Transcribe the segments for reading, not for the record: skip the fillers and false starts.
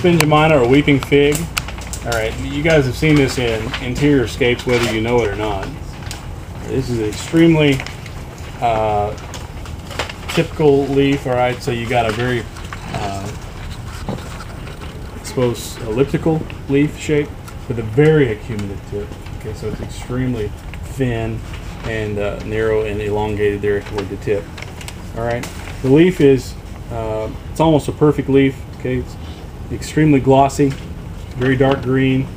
benjamina or weeping fig. All right, you guys have seen this in interior scapes, whether you know it or not. This is an extremely typical leaf. All right, so you got a very exposed elliptical leaf shape with a very acuminate tip. Okay, so it's extremely thin and narrow and elongated there toward the tip. All right, the leaf is it's almost a perfect leaf. Okay, it's extremely glossy, very dark green.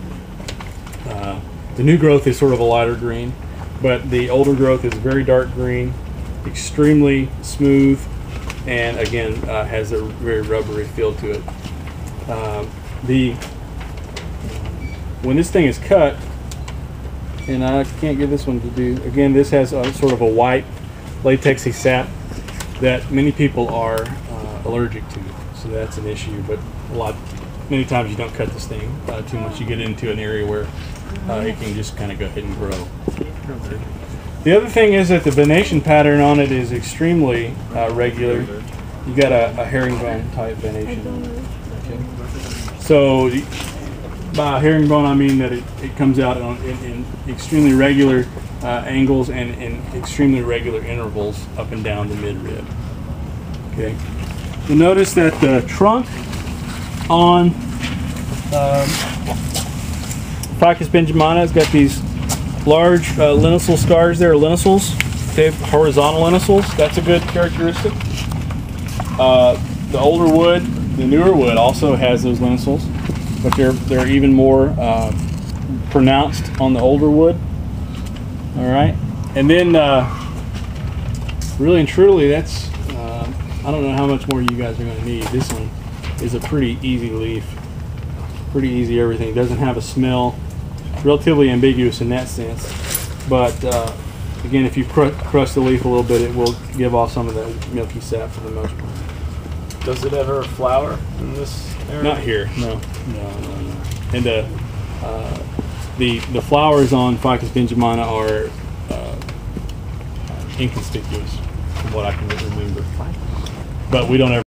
The new growth is sort of a lighter green, but the older growth is very dark green, extremely smooth, and again has a very rubbery feel to it. When this thing is cut, and I can't get this one to do, again, this has sort of a white latexy sap that many people are allergic to, so that's an issue. But many times you don't cut this thing too much. You get into an area where it can just kind of go ahead and grow. The other thing is that the venation pattern on it is extremely regular. You got a herringbone type venation. Okay. So by herringbone I mean that it comes out in extremely regular angles and in extremely regular intervals up and down the midrib. Okay. You'll notice that the trunk on Ficus benjamina has got these large linosal scars there, linosals. Okay, horizontal linosals. That's a good characteristic. The older wood, the newer wood also has those linosals, but they're even more pronounced on the older wood. All right, and then really and truly, that's I don't know how much more you guys are going to need. This one is a pretty easy leaf, pretty easy everything. It doesn't have a smell. It's relatively ambiguous in that sense, but again, if you crush the leaf a little bit, it will give off some of that milky sap for the most part. Does it ever flower in this area? Not here, no. And the flowers on Ficus benjamina are inconspicuous, from what I can remember. But we don't ever